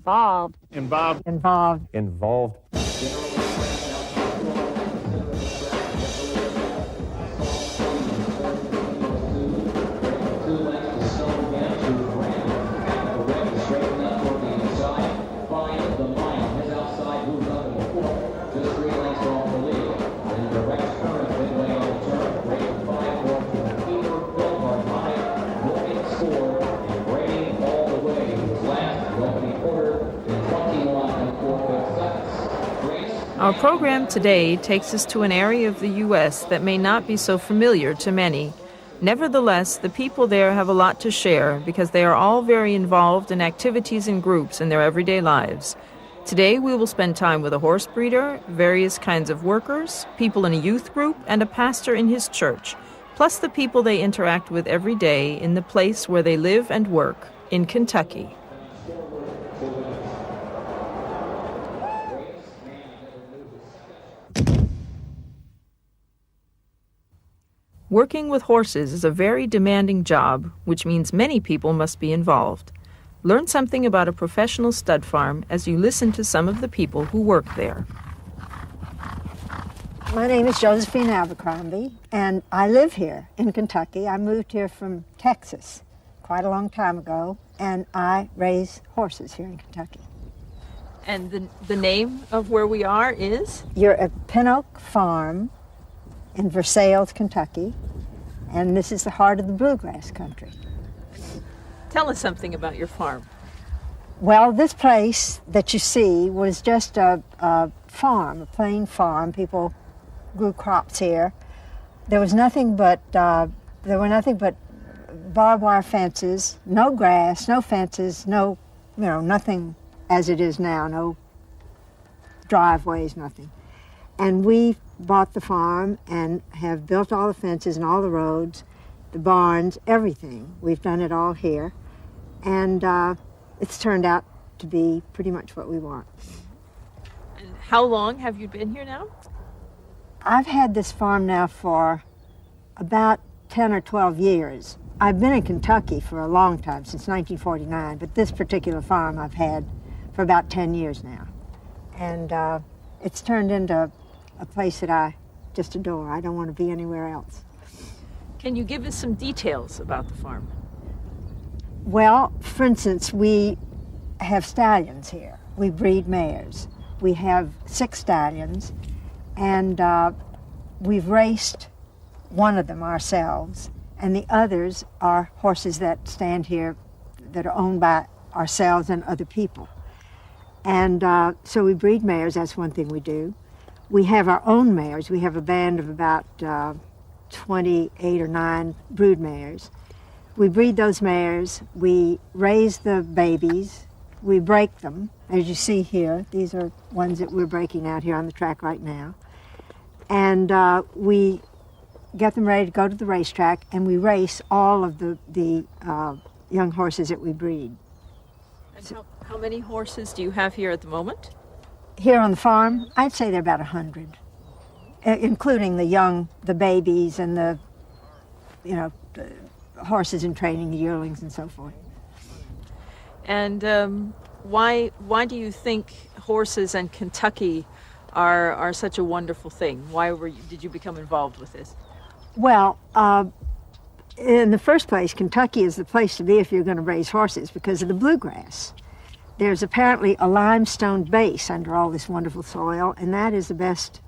Involved. Involved. Involved. Involved. Our program today takes us to an area of the U.S. that may not be so familiar to many. Nevertheless, the people there have a lot to share because they are all very involved in activities and groups in their everyday lives. Today we will spend time with a horse breeder, various kinds of workers, people in a youth group, and a pastor in his church, plus the people they interact with every day in the place where they live and work, in Kentucky. Working with horses is a very demanding job, which means many people must be involved. Learn something about a professional stud farm as you listen to some of the people who work there. My name is Josephine Abercrombie, and I live here in Kentucky. I moved here from Texas quite a long time ago, and I raise horses here in Kentucky. And the name of where we are is? You're at Pin Oak Farm in Versailles, Kentucky, and this is the heart of the bluegrass country. Tell us something about your farm. Well, this place that you see was just a farm, a plain farm. People grew crops here. There was nothing but barbed wire fences, no grass, no fences, nothing as it is now, no driveways, nothing. And we bought the farm and have built all the fences and all the roads, the barns, everything. We've done it all here. And it's turned out to be pretty much what we want. And how long have you been here now? I've had this farm now for about 10 or 12 years. I've been in Kentucky for a long time, since 1949, but this particular farm I've had for about 10 years now. And it's turned into a place that I just adore. I don't want to be anywhere else. Can you give us some details about the farm? Well, for instance, we have stallions here. We breed mares. We have 6 stallions, and we've raced one of them ourselves, and the others are horses that stand here that are owned by ourselves and other people. And so we breed mares. That's one thing we do. We have our own mares. We have a band of about 28 or 9 brood mares. We breed those mares. We raise the babies. We break them, as you see here. These are ones that we're breaking out here on the track right now. And we get them ready to go to the racetrack, and we race all of the young horses that we breed. And how many horses do you have here at the moment? Here on the farm, I'd say there are about 100, including the babies and the horses in training, the yearlings and so forth. And why do you think horses and Kentucky are such a wonderful thing? Why did you become involved with this? Well, in the first place, Kentucky is the place to be if you're going to raise horses because of the bluegrass. There's apparently a limestone base under all this wonderful soil, and that is the best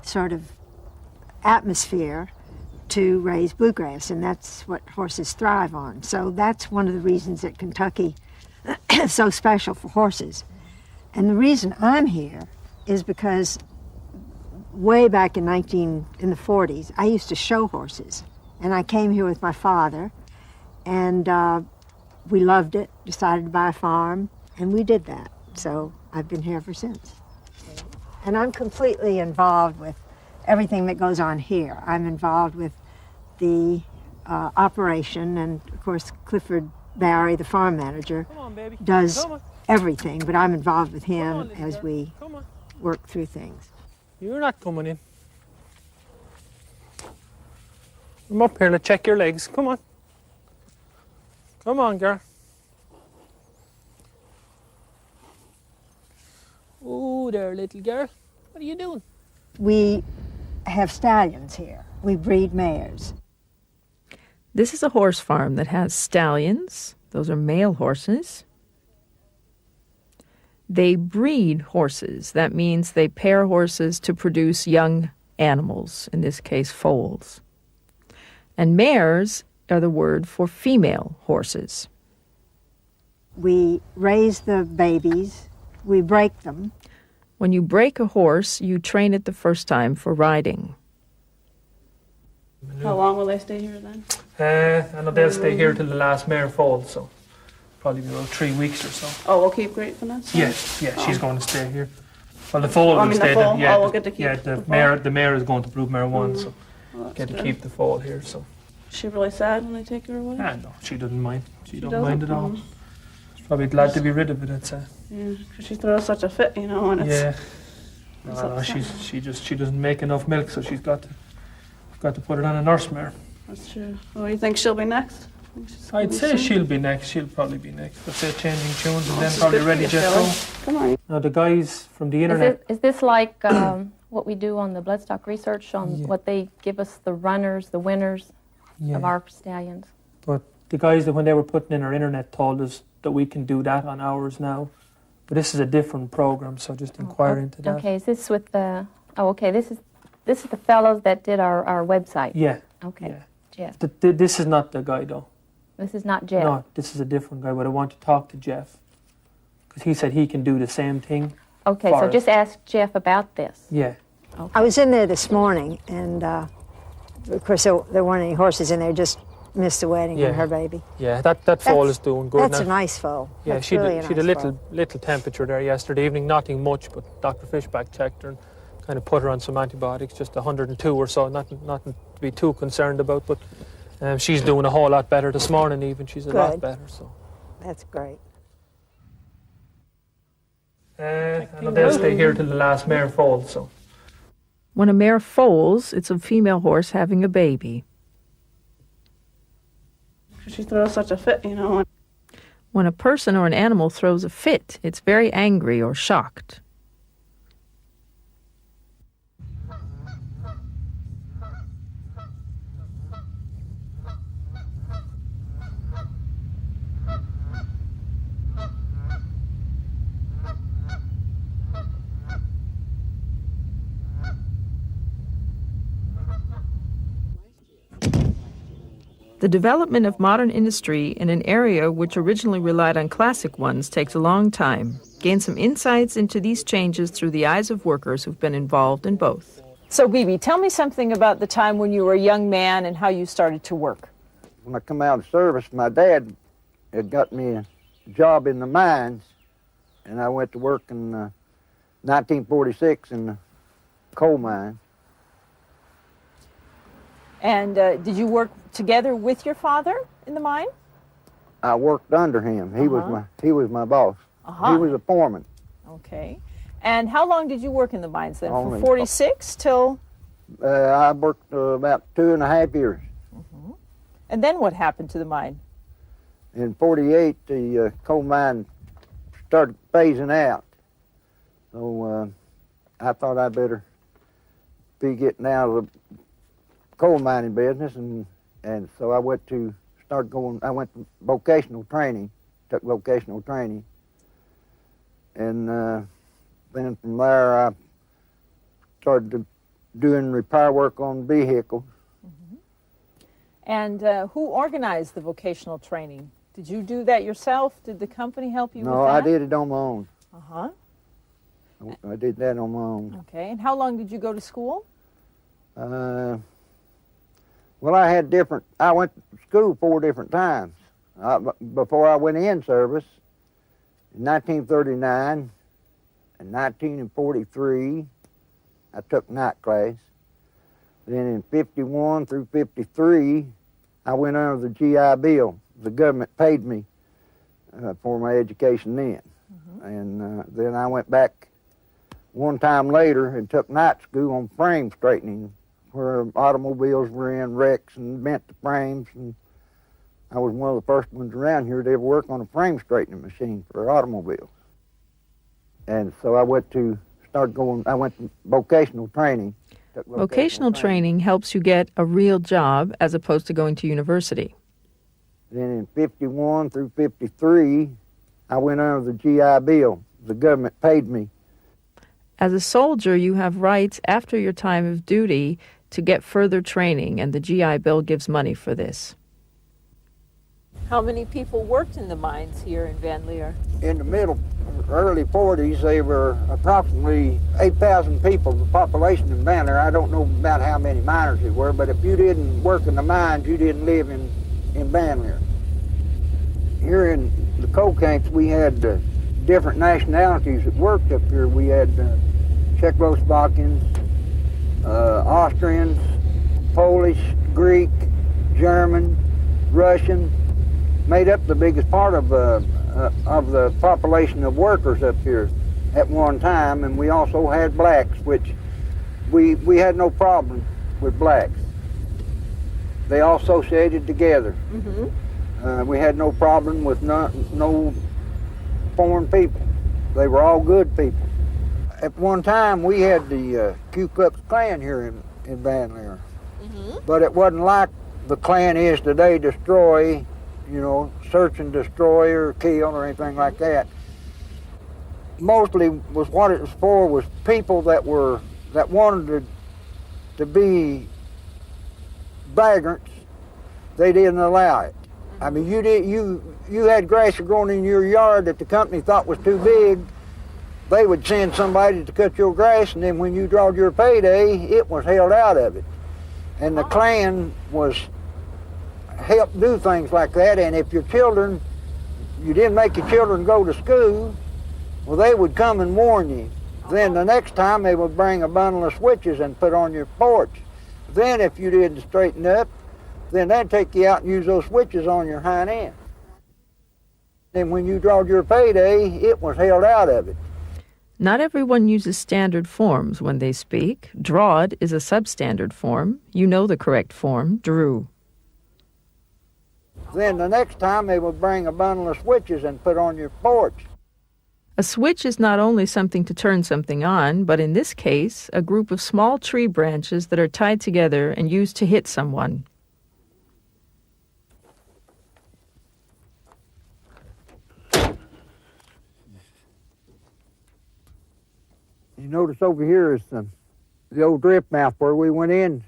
sort of atmosphere to raise bluegrass, and that's what horses thrive on. So that's one of the reasons that Kentucky is so special for horses. And the reason I'm here is because way back in the 40s, I used to show horses, and I came here with my father, and we loved it, decided to buy a farm, and we did that. So I've been here ever since. And I'm completely involved with everything that goes on here. I'm involved with the operation, and of course Clifford Barry, the farm manager, does everything, but I'm involved with him as we work through things. You're not coming in. I'm up here to check your legs. Come on. Come on, girl. do there, little girl? What are you doing? We have stallions here. We breed mares. This is a horse farm that has stallions. Those are male horses. They breed horses. That means they pair horses to produce young animals, in this case, foals. And mares are the word for female horses. We raise the babies. We break them. When you break a horse, you train it the first time for riding. How long will they stay here then? I know they'll stay here till the last mare falls, so probably be about 3 weeks or so. Oh, we'll keep Great Vanessa? Yeah, she's going to stay here. Well, the foal will the stay foal? there. Yeah, we'll get to keep the foal? the mare is going to Broodmare 1, so Well, that's get to good. keep the foal here. So, Is she really sad when they take her away? no, she doesn't mind. She don't doesn't? mind at all. Mm. She's probably glad to be rid of it. I'd say. Yeah, 'cause she throws such a fit, and it's... Yeah. it's No, upsetting. she doesn't make enough milk, so she's got to put it on a nurse mare. That's true. Oh, you think she'll be next? I'd say she'll be next. She'll probably be next. I'd say changing tunes and then this is probably good for ready you, just Philly. go. Come on. Now the guys from the internet. Is this like what we do on the bloodstock research on Yeah. what they give us the runners, the winners Yeah. of our stallions? But the guys that when they were putting in our internet told us that we can do that on ours now. But this is a different program, so just inquire into that. Okay, is this with the? Oh, okay. This is the fellows that did our website. Yeah. Okay, Yeah. Jeff. This is not the guy though. This is not Jeff. No, this is a different guy. But I want to talk to Jeff because he said he can do the same thing. Okay, so Forrest. just ask Jeff about this. Yeah. I was in there this morning, and of course there weren't any horses in there. Just missed the wedding Yeah. of her baby. Yeah. That foal That's- is doing good That's now. a nice foal. Yeah, That's she really had a nice little foal. little temperature there yesterday evening, nothing much, but Dr. Fishback checked her and kind of put her on some antibiotics, just 102 or so, nothing to be too concerned about. But she's doing a whole lot better this morning. Even she's a lot Good. better. So That's great. I know they'll stay here till the last mare falls. So When a mare foals, it's a female horse having a baby. 'Cause she throws such a fit, and... When a person or an animal throws a fit, it's very angry or shocked. The development of modern industry in an area which originally relied on classic ones takes a long time. Gain some insights into these changes through the eyes of workers who've been involved in both. So, Bibi, tell me something about the time when you were a young man and how you started to work. When I come out of service, my dad had got me a job in the mines, and I went to work in 1946 in the coal mine. And did you work together with your father in the mine? I worked under him. He was my boss. Uh-huh. He was a foreman. Okay. And how long did you work in the mines then? Only- From 46 till... I worked about 2.5 years. And then what happened to the mine? In 48, the coal mine started phasing out. So I thought I'd better be getting out of the coal mining business, and so I went to vocational training, took vocational training. And then from there I started doing repair work on vehicles. And who organized the vocational training? Did you do that yourself? Did the company help you No, with that? I did it on my own. Uh-huh. I did that on my own. Okay. And how long did you go to school? Well, I went to school 4 different times. Before I went in service, in 1939 and 1943, I took night class. Then in 51 through 53, I went under the GI Bill. The government paid me for my education then. And then I went back one time later and took night school on frame straightening, where automobiles were in wrecks and bent the frames. And I was one of the first ones around here to ever work on a frame straightening machine for automobiles. And so I went to I went to vocational training. Took Vocational training helps you get a real job as opposed to going to university. Then in 51 through 53, I went under the GI Bill. The government paid me. As a soldier, you have rights after your time of duty to get further training, and the GI Bill gives money for this. How many people worked in the mines here in Van Leer? In the early 40s, there were approximately 8,000 people, the population in Van Leer. I don't know about how many miners there were, but if you didn't work in the mines, you didn't live in Van Leer. Here in the coal camps, we had different nationalities that worked up here. We had Czechoslovakians, Austrians, Polish, Greek, German, Russian, made up the biggest part of the population of workers up here at one time. And we also had blacks, which we had no problem with blacks. They all associated together. We had no problem with no foreign people. They were all good people. At one time, we had the Ku Klux Klan here in Van Leer. But it wasn't like the Klan is today, destroy, search and destroy or kill or anything like that. Mostly was what it was for was people that wanted to be vagrants. They didn't allow it. I mean, you had grass growing in your yard that the company thought was too big. They would send somebody to cut your grass, and then when you drawed your payday, it was held out of it. And the Klan helped do things like that. And if you didn't make your children go to school, well, they would come and warn you. Then the next time they would bring a bundle of switches and put on your porch. Then if you didn't straighten up, then they'd take you out and use those switches on your hind end. Then when you drawed your payday, it was held out of it. Not everyone uses standard forms when they speak. Drawed is a substandard form. You know the correct form, drew. Then the next time they would bring a bundle of switches and put on your porch. A switch is not only something to turn something on, but in this case, a group of small tree branches that are tied together and used to hit someone. You notice over here is the old drift mouth where we went in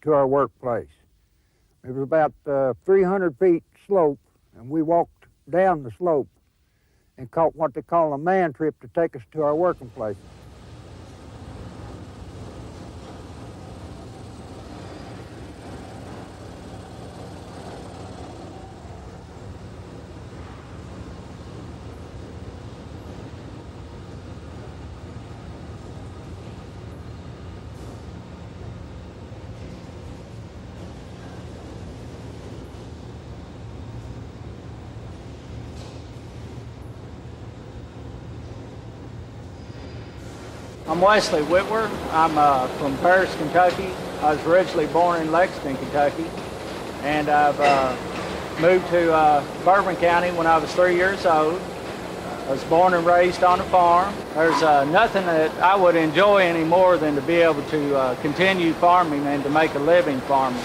to our workplace. It was about 300 feet slope, and we walked down the slope and caught what they call a man trip to take us to our working place. I'm Wesley Whitwer. I'm from Paris, Kentucky. I was originally born in Lexington, Kentucky, and I've moved to Bourbon County when I was 3 years old. I was born and raised on a farm. There's nothing that I would enjoy any more than to be able to continue farming and to make a living farming.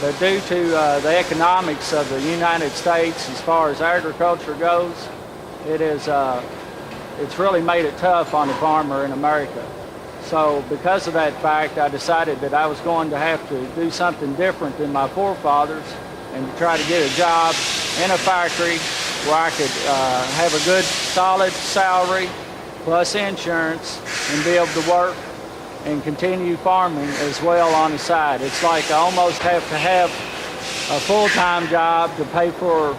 But due to the economics of the United States as far as agriculture goes, it's really made it tough on the farmer in America. So because of that fact, I decided that I was going to have to do something different than my forefathers and to try to get a job in a factory where I could have a good, solid salary plus insurance and be able to work and continue farming as well on the side. It's like I almost have to have a full-time job to pay for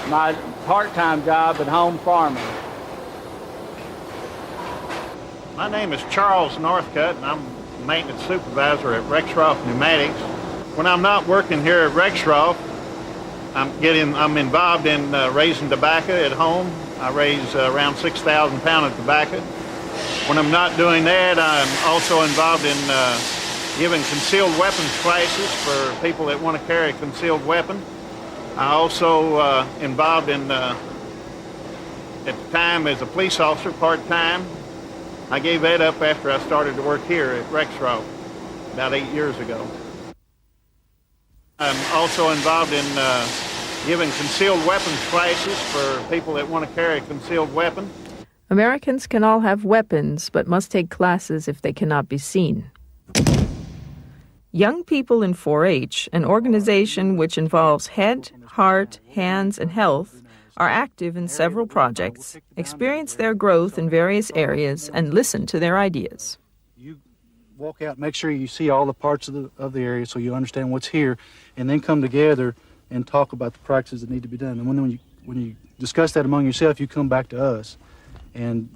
my part-time job at home farming. My name is Charles Northcutt, and I'm maintenance supervisor at Rexroth Pneumatics. When I'm not working here at Rexroth, I'm involved in raising tobacco at home. I raise around 6,000 pounds of tobacco. When I'm not doing that, I'm also involved in giving concealed weapons classes for people that want to carry a concealed weapon. I also involved in, at the time as a police officer part-time, I gave that up after I started to work here at Rexroth about 8 years ago. I'm also involved in giving concealed weapons classes for people that want to carry a concealed weapon. Americans can all have weapons, but must take classes if they cannot be seen. Young People in 4-H, an organization which involves head, heart, hands, and health, are active in several projects, experience their growth in various areas, and listen to their ideas. You walk out, make sure you see all the parts of the area so you understand what's here, and then come together and talk about the practices that need to be done. And when you discuss that among yourself, you come back to us, and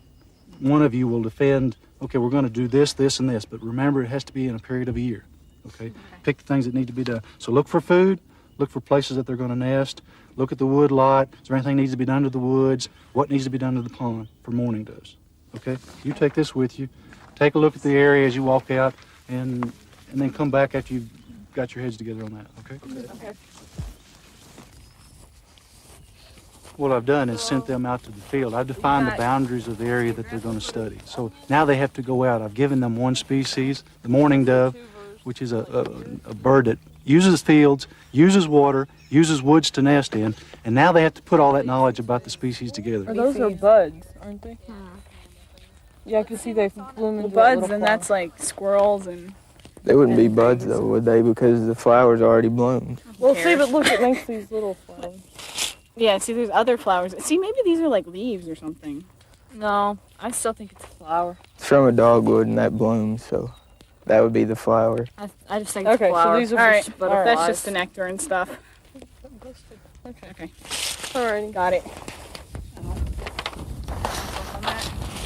one of you will defend, okay, we're going to do this, this, and this, but remember it has to be in a period of a year. Okay? Pick the things that need to be done. So look for food, look for places that they're going to nest, look at the wood lot. Is there anything that needs to be done to the woods? What needs to be done to the pond for mourning doves? Okay? You take this with you. Take a look at the area as you walk out, and then come back after you've got your heads together on that. Okay? Okay. What I've done is sent them out to the field. I've defined the boundaries of the area that they're going to study. So now they have to go out. I've given them one species, the mourning dove, which is a bird that uses fields, uses water, uses woods to nest in, and now they have to put all that knowledge about the species together. Those are buds, aren't they? Yeah, I can see they bloom into buds, and that's like squirrels and... They wouldn't be buds though, would they? Because the flowers already bloomed. Well, see, but look, it makes these little flowers. Yeah, see, there's other flowers. See, maybe these are like leaves or something. No, I still think it's a flower. It's from a dogwood and that blooms, so that would be the flower. I just think it's Okay, a flower. so these are All right, just but butterflies. that's just the nectar and stuff. Okay. Alrighty. Got it.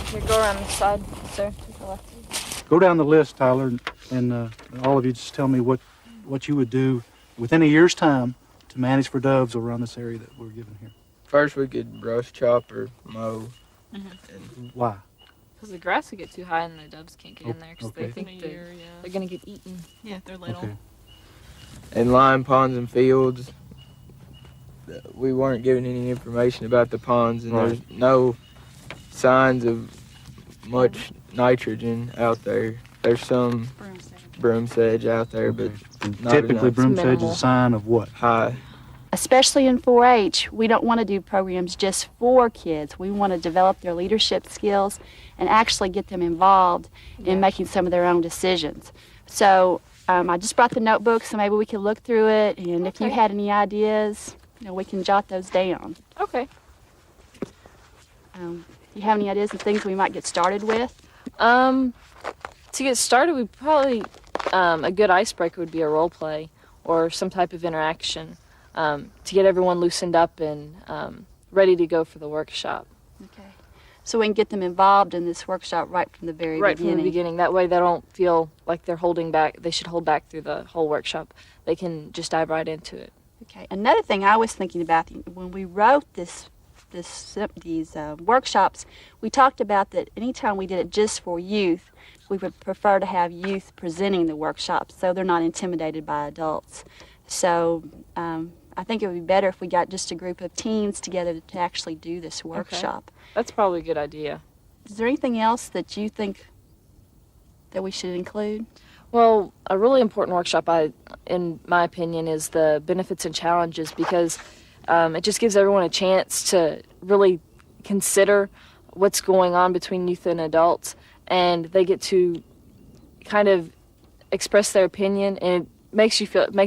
Here, go around the side, sir. To the left. Go down the list, Tyler, and all of you just tell me what you would do within a year's time to manage for doves around this area that we're given here. First, we could brush, chop, or mow. Why? Because the grass would get too high and the doves can't get in there because Okay. they think they're going to get eaten. Yeah, they're little. Okay. And line ponds and fields. We weren't given any information about the ponds, and there's no signs of much nitrogen out there. There's some broom sedge out there, but not Typically, enough. broom sedge is a sign of what? High. Especially in 4-H, we don't want to do programs just for kids. We want to develop their leadership skills and actually get them involved in making some of their own decisions. So I just brought the notebook, so maybe we can look through it, and if you had any ideas, we can jot those down. Okay. Do you have any ideas of things we might get started with? To get started, we probably, a good icebreaker would be a role play or some type of interaction to get everyone loosened up and ready to go for the workshop. Okay. So we can get them involved in this workshop right from the very Right beginning. from the beginning. That way they don't feel like they're holding back. They should hold back through the whole workshop. They can just dive right into it. Okay. Another thing I was thinking about when we wrote these workshops, we talked about that anytime we did it just for youth, we would prefer to have youth presenting the workshops so they're not intimidated by adults. So I think it would be better if we got just a group of teens together to actually do this workshop. Okay. That's probably a good idea. Is there anything else that you think that we should include? Well, a really important workshop, in my opinion, is the benefits and challenges, because it just gives everyone a chance to really consider what's going on between youth and adults, and they get to kind of express their opinion, and it makes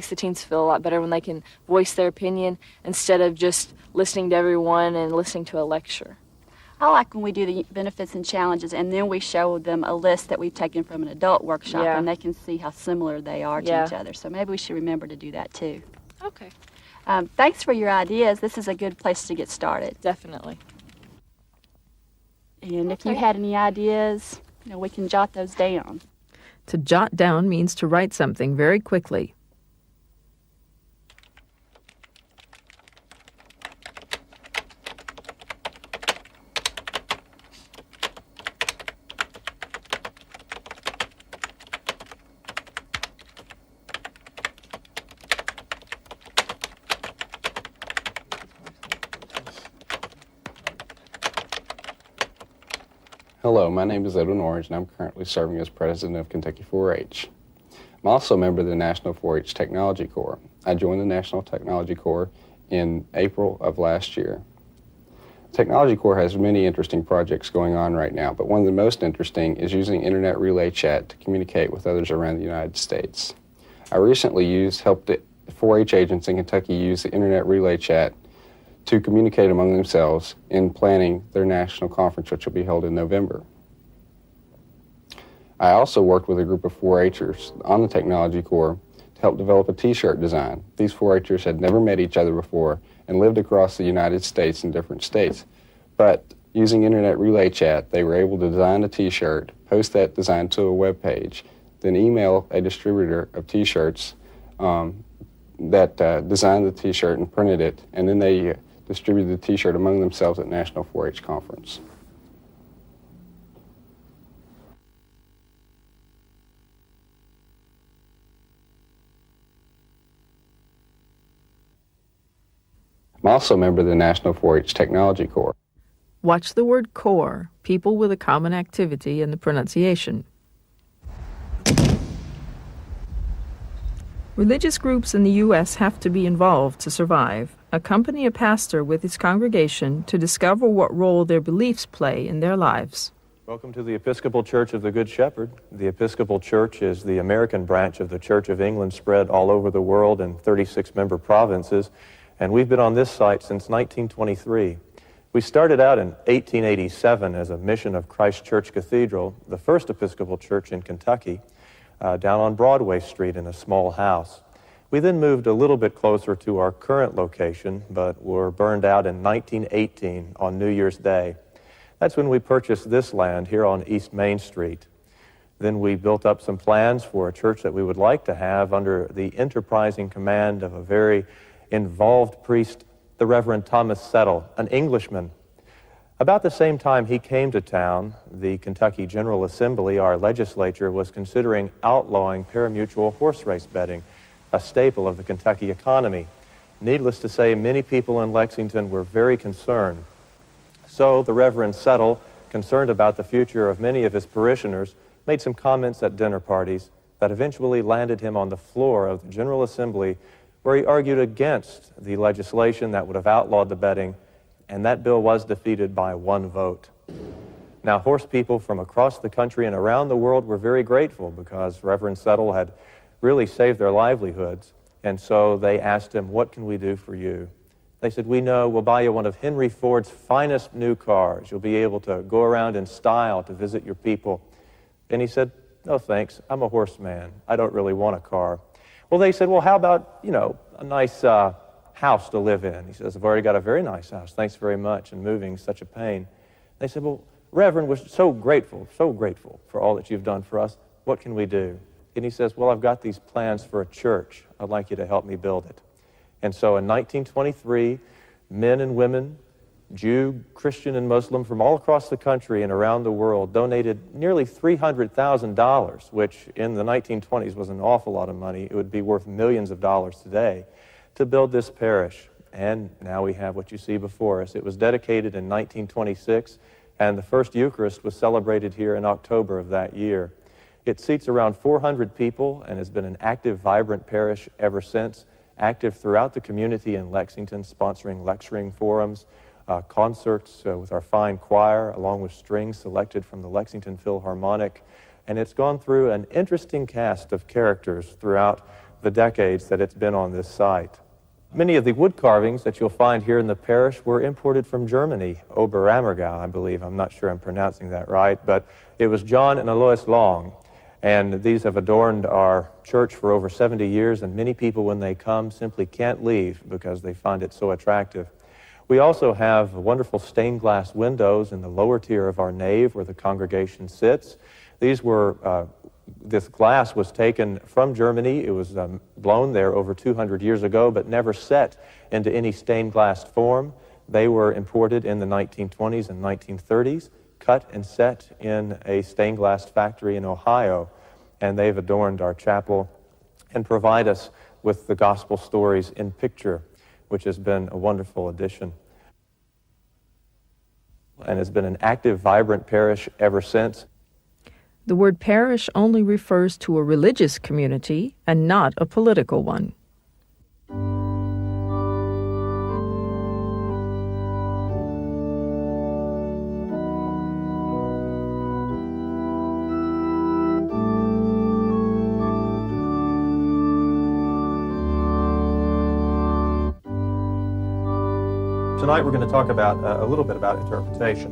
the teens feel a lot better when they can voice their opinion instead of just listening to everyone and listening to a lecture. I like when we do the benefits and challenges and then we show them a list that we've taken from an adult workshop, and they can see how similar they are to each other. So maybe we should remember to do that too. Okay. Thanks for your ideas. This is a good place to get started. Definitely. And if you had any ideas, we can jot those down. To jot down means to write something very quickly. Hello, my name is Edwin Orange, and I'm currently serving as president of Kentucky 4-H. I'm also a member of the National 4-H Technology Corps. I joined the National Technology Corps in April of last year. Technology Corps has many interesting projects going on right now, but one of the most interesting is using Internet Relay Chat to communicate with others around the United States. I recently helped 4-H agents in Kentucky use the Internet Relay Chat to communicate among themselves in planning their national conference, which will be held in November. I also worked with a group of 4-Hers on the Technology Corps to help develop a t-shirt design. These 4-Hers had never met each other before and lived across the United States in different states. But using Internet Relay Chat, they were able to design a t-shirt, post that design to a web page, then email a distributor of t-shirts that designed the t-shirt and printed it, and then they distributed the t-shirt among themselves at National 4-H Conference. I'm also a member of the National 4-H Technology Corps. Watch the word core, people with a common activity, in the pronunciation. Religious groups in the U.S. have to be involved to survive. Accompany a pastor with his congregation to discover what role their beliefs play in their lives. Welcome to the Episcopal Church of the Good Shepherd. The Episcopal Church is the American branch of the Church of England, spread all over the world in 36 member provinces, and we've been on this site since 1923. We started out in 1887 as a mission of Christ Church Cathedral, the first Episcopal church in Kentucky, down on Broadway Street in a small house. We then moved a little bit closer to our current location, but were burned out in 1918 on New Year's Day. That's when we purchased this land here on East Main Street. Then we built up some plans for a church that we would like to have under the enterprising command of a very involved priest, the Reverend Thomas Settle, an Englishman. About the same time he came to town, the Kentucky General Assembly, our legislature, was considering outlawing parimutuel horse race betting, a staple of the Kentucky economy. Needless to say, many people in Lexington were very concerned. So the Reverend Settle, concerned about the future of many of his parishioners, made some comments at dinner parties that eventually landed him on the floor of the General Assembly, where he argued against the legislation that would have outlawed the betting, and that bill was defeated by 1 vote. Now, horse people from across the country and around the world were very grateful because Reverend Settle had really saved their livelihoods, and so they asked him, "What can we do for you?" They said, "We know, we'll buy you one of Henry Ford's finest new cars. You'll be able to go around in style to visit your people." And he said, "No thanks, I'm a horseman. I don't really want a car." Well, they said, "Well, how about, a nice house to live in?" He says, "I've already got a very nice house. Thanks very much, and moving's such a pain." They said, "Well, Reverend, we're so grateful for all that you've done for us. What can we do?" And he says, "Well, I've got these plans for a church. I'd like you to help me build it." And so in 1923, men and women, Jew, Christian, and Muslim from all across the country and around the world donated nearly $300,000, which in the 1920s was an awful lot of money. It would be worth millions of dollars today, to build this parish. And now we have what you see before us. It was dedicated in 1926, and the first Eucharist was celebrated here in October of that year. It seats around 400 people and has been an active, vibrant parish ever since, active throughout the community in Lexington, sponsoring lecturing forums, concerts with our fine choir, along with strings selected from the Lexington Philharmonic. And it's gone through an interesting cast of characters throughout the decades that it's been on this site. Many of the wood carvings that you'll find here in the parish were imported from Germany, Oberammergau, I believe. I'm not sure I'm pronouncing that right, but it was John and Alois Long. And these have adorned our church for over 70 years, and many people, when they come, simply can't leave because they find it so attractive. We also have wonderful stained glass windows in the lower tier of our nave where the congregation sits. This glass was taken from Germany. It was blown there over 200 years ago, but never set into any stained glass form. They were imported in the 1920s and 1930s, cut and set in a stained glass factory in Ohio, and they've adorned our chapel and provide us with the gospel stories in picture, which has been a wonderful addition. and has been an active, vibrant parish ever since. The word parish only refers to a religious community and not a political one. Tonight we're going to talk about a little bit about interpretation.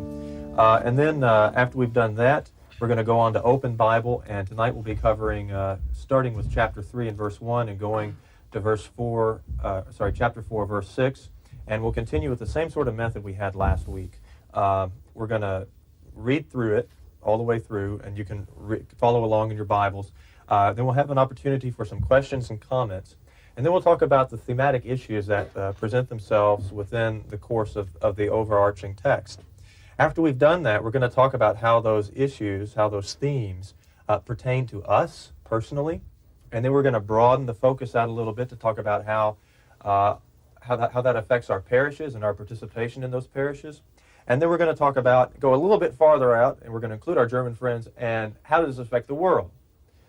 And then after we've done that, we're going to go on to Open Bible, and tonight we'll be covering, starting with chapter 3 and verse 1 and going to chapter 4, verse 6. And we'll continue with the same sort of method we had last week. We're going to read through it all the way through, and you can follow along in your Bibles. Then we'll have an opportunity for some questions and comments. And then we'll talk about the thematic issues that present themselves within the course of the overarching text. After we've done that, we're going to talk about how those issues, how those themes pertain to us personally. And then we're going to broaden the focus out a little bit to talk about how that affects our parishes and our participation in those parishes. And then we're going to go a little bit farther out, and we're going to include our German friends, and how does this affect the world?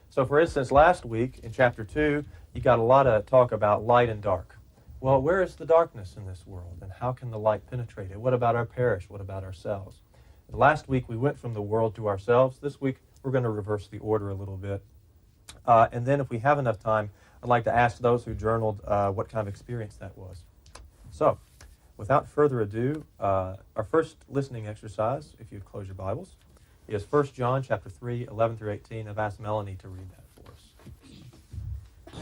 So for instance, last week in chapter 2, you got a lot of talk about light and dark. Well, where is the darkness in this world, and how can the light penetrate it? What about our parish? What about ourselves? And last week we went from the world to ourselves. This week we're going to reverse the order a little bit. And then if we have enough time, I'd like to ask those who journaled what kind of experience that was. So, without further ado, our first listening exercise, if you'd close your Bibles, is 1 John chapter 3, 11 through 18. I've asked Melanie to read that for us.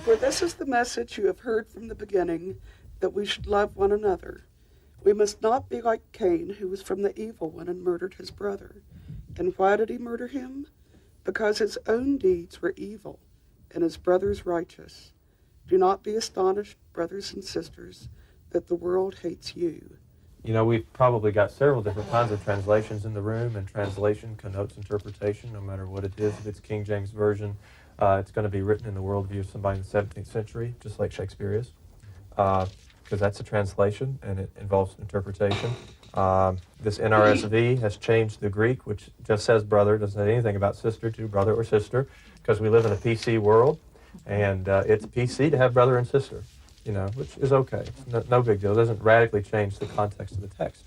For this is the message you have heard from the beginning, that we should love one another. We must not be like Cain, who was from the evil one and murdered his brother. And why did he murder him? Because his own deeds were evil, and his brother's righteous. Do not be astonished, brothers and sisters, that the world hates you. You know, we've probably got several different kinds of translations in the room, and translation connotes interpretation, no matter what it is. If it's King James Version, it's going to be written in the worldview of somebody in the 17th century, just like Shakespeare is, because that's a translation, and it involves interpretation. This NRSV has changed the Greek, which just says brother, doesn't say anything about sister, to brother or sister, because we live in a PC world, and it's PC to have brother and sister, you know, which is okay. No big deal. It doesn't radically change the context of the text.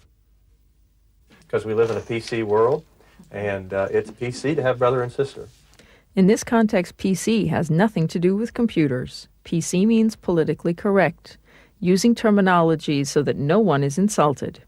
Because we live in a PC world, and it's PC to have brother and sister. In this context, PC has nothing to do with computers. PC means politically correct, using terminology so that no one is insulted.